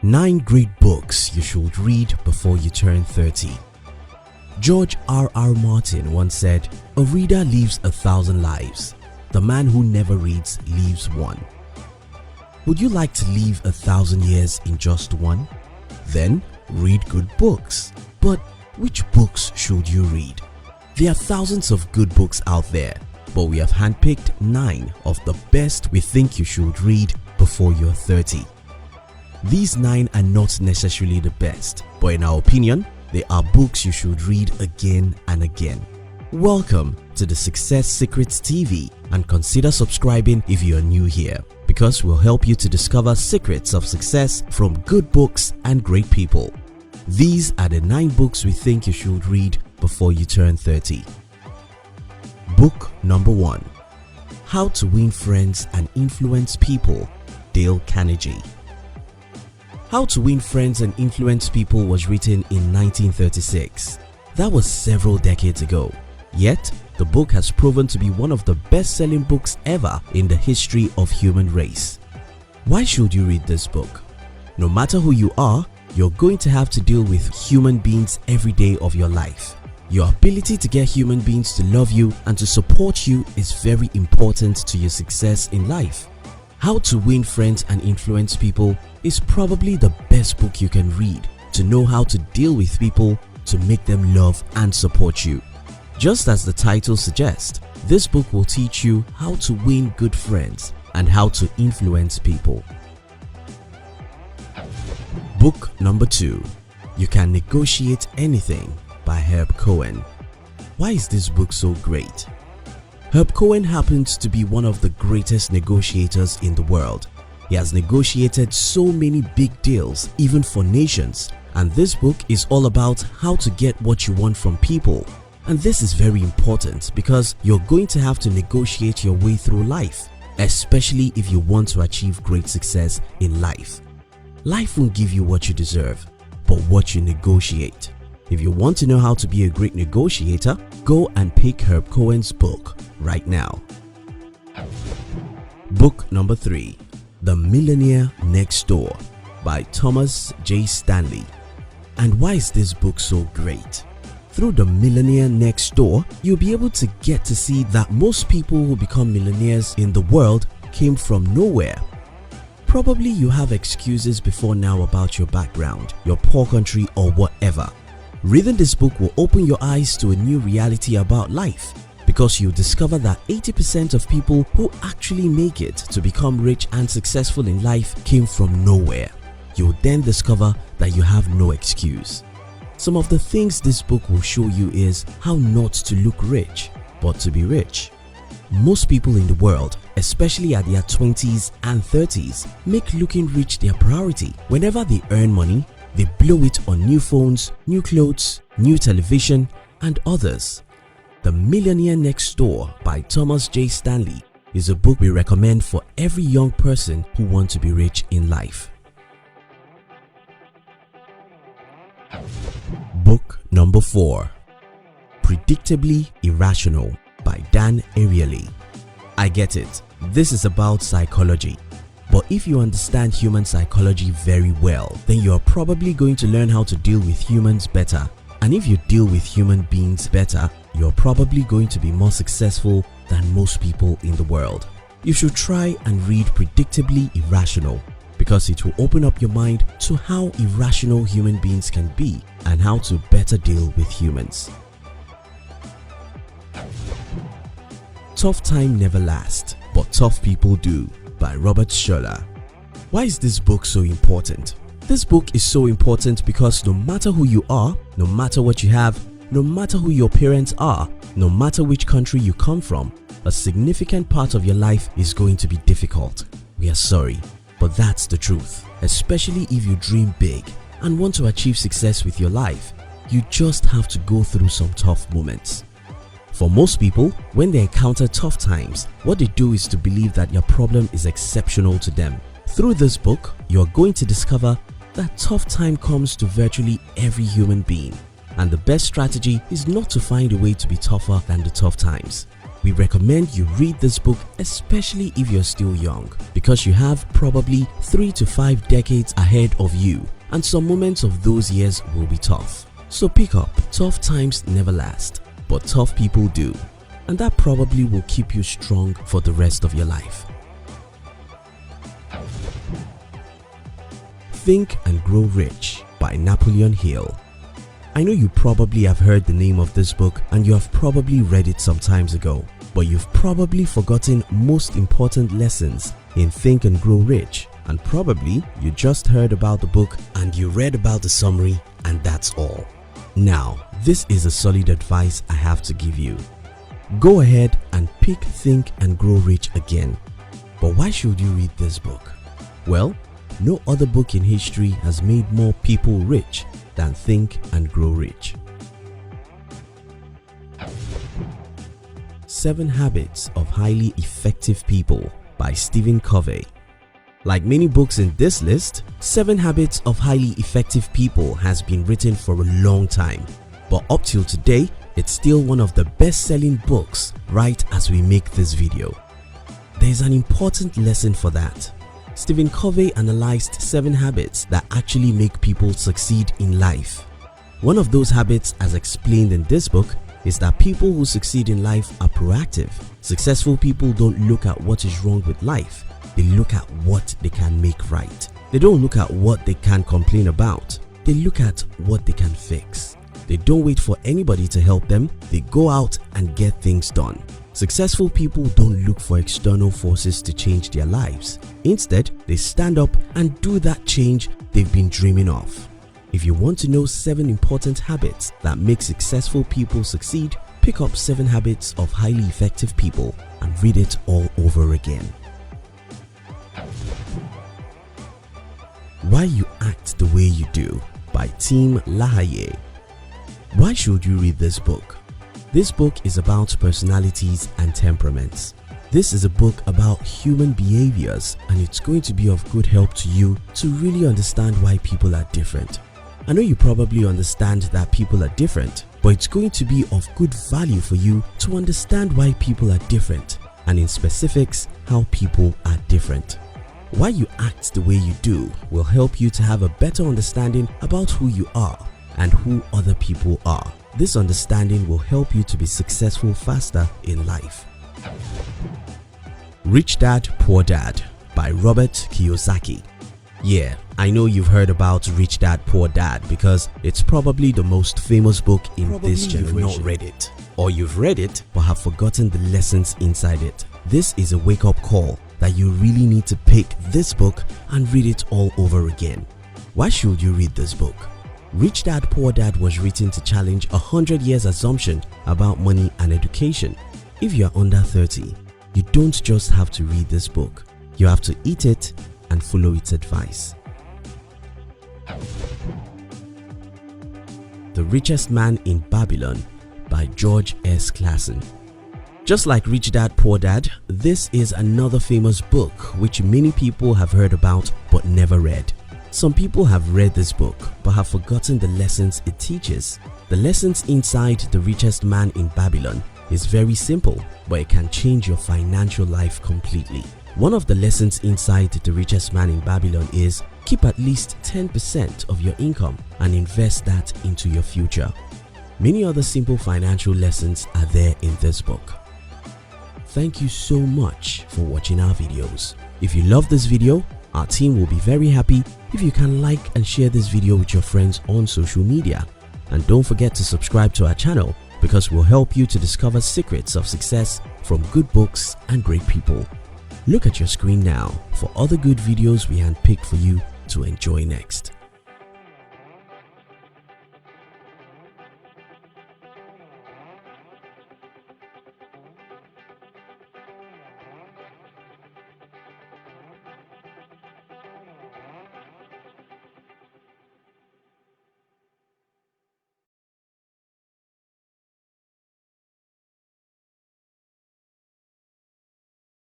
9 great books you should read before you turn 30. George R.R. Martin once said, "A reader lives 1,000 lives. The man who never reads lives one." Would you like to live 1,000 years in just one? Then read good books. But which books should you read? There are thousands of good books out there, but we have handpicked 9 of the best we think you should read before you're 30. These 9 are not necessarily the best, but in our opinion, they are books you should read again and again. Welcome to the Success Secrets TV, and consider subscribing if you are new here, because we'll help you to discover secrets of success from good books and great people. These are the 9 books we think you should read before you turn 30. Book number 1. How to Win Friends and Influence People, Dale Carnegie. How to Win Friends and Influence People was written in 1936. That was several decades ago. Yet, the book has proven to be one of the best-selling books ever in the history of human race. Why should you read this book? No matter who you are, you're going to have to deal with human beings every day of your life. Your ability to get human beings to love you and to support you is very important to your success in life. How to Win Friends and Influence People is probably the best book you can read to know how to deal with people, to make them love and support you. Just as the title suggests, this book will teach you how to win good friends and how to influence people. Book number 2. You Can Negotiate Anything by Herb Cohen. Why is this book so great? Herb Cohen happens to be one of the greatest negotiators in the world. He has negotiated so many big deals, even for nations, and this book is all about how to get what you want from people. And this is very important because you're going to have to negotiate your way through life, especially if you want to achieve great success in life. Life won't give you what you deserve, but what you negotiate. If you want to know how to be a great negotiator, go and pick Herb Cohen's book right now. Book number 3. The Millionaire Next Door by Thomas J. Stanley. And why is this book so great? Through The Millionaire Next Door, you'll be able to get to see that most people who become millionaires in the world came from nowhere. Probably you have excuses before now about your background, your poor country, or whatever. Reading this book will open your eyes to a new reality about life, because you'll discover that 80% of people who actually make it to become rich and successful in life came from nowhere. You'll then discover that you have no excuse. Some of the things this book will show you is how not to look rich, but to be rich. Most people in the world, especially at their 20s and 30s, make looking rich their priority. Whenever they earn money, they blow it on new phones, new clothes, new television, and others. The Millionaire Next Door by Thomas J. Stanley is a book we recommend for every young person who wants to be rich in life. Book number 4. Predictably Irrational by Dan Ariely. I get it, this is about psychology. But if you understand human psychology very well, then you are probably going to learn how to deal with humans better. And if you deal with human beings better, you're probably going to be more successful than most people in the world. You should try and read Predictably Irrational, because it will open up your mind to how irrational human beings can be and how to better deal with humans. Tough Time Never Lasts, but Tough People Do by Robert Schuller. Why is this book so important? This book is so important because no matter who you are, no matter what you have, no matter who your parents are, no matter which country you come from, a significant part of your life is going to be difficult. We are sorry, but that's the truth. Especially if you dream big and want to achieve success with your life, you just have to go through some tough moments. For most people, when they encounter tough times, what they do is to believe that your problem is exceptional to them. Through this book, you are going to discover that tough time comes to virtually every human being, and the best strategy is not to find a way to be tougher than the tough times. we recommend you read this book, especially if you're still young, because you have probably 3 to 5 decades ahead of you, and some moments of those years will be tough. So pick up. Tough times never last, but tough people do, and that probably will keep you strong for the rest of your life. Think and Grow Rich by Napoleon Hill. I know you probably have heard the name of this book and you have probably read it some times ago, but you've probably forgotten most important lessons in Think and Grow Rich, and probably you just heard about the book and you read about the summary and that's all. Now, this is a solid advice I have to give you. Go ahead and pick Think and Grow Rich again. But why should you read this book? Well, no other book in history has made more people rich than Think and Grow Rich. 7 Habits of Highly Effective People by Stephen Covey. Like many books in this list, 7 Habits of Highly Effective People has been written for a long time, but up till today, it's still one of the best-selling books right as we make this video. There's an important lesson for that. Stephen Covey analyzed 7 habits that actually make people succeed in life. One of those habits, as explained in this book, is that people who succeed in life are proactive. Successful people don't look at what is wrong with life, they look at what they can make right. They don't look at what they can complain about, they look at what they can fix. They don't wait for anybody to help them, they go out and get things done. Successful people don't look for external forces to change their lives. Instead, they stand up and do that change they've been dreaming of. If you want to know 7 important habits that make successful people succeed, pick up 7 Habits of Highly Effective People and read it all over again. Why You Act the Way You Do by Tim LaHaye. Why should you read this book? This book is about personalities and temperaments. This is a book about human behaviors, and it's going to be of good help to you to really understand why people are different. I know you probably understand that people are different, but it's going to be of good value for you to understand why people are different, and in specifics, how people are different. Why You Act the Way You Do will help you to have a better understanding about who you are and who other people are. This understanding will help you to be successful faster in life. Rich Dad, Poor Dad by Robert Kiyosaki. Yeah, I know you've heard about Rich Dad, Poor Dad because it's probably the most famous book in this generation. You've not read it, or you've read it but have forgotten the lessons inside it. This is a wake-up call that you really need to pick this book and read it all over again. Why should you read this book? Rich Dad, Poor Dad was written to challenge 100 years assumption about money and education. If you are under 30, you don't just have to read this book, you have to eat it and follow its advice. The Richest Man in Babylon by George S. Clason. Just like Rich Dad, Poor Dad, this is another famous book which many people have heard about but never read. Some people have read this book but have forgotten the lessons it teaches. The lessons inside The Richest Man in Babylon is very simple, but it can change your financial life completely. One of the lessons inside The Richest Man in Babylon is keep at least 10% of your income and invest that into your future. Many other simple financial lessons are there in this book. Thank you so much for watching our videos. If you love this video, our team will be very happy if you can like and share this video with your friends on social media. And don't forget to subscribe to our channel because we'll help you to discover secrets of success from good books and great people. Look at your screen now for other good videos we handpicked for you to enjoy next.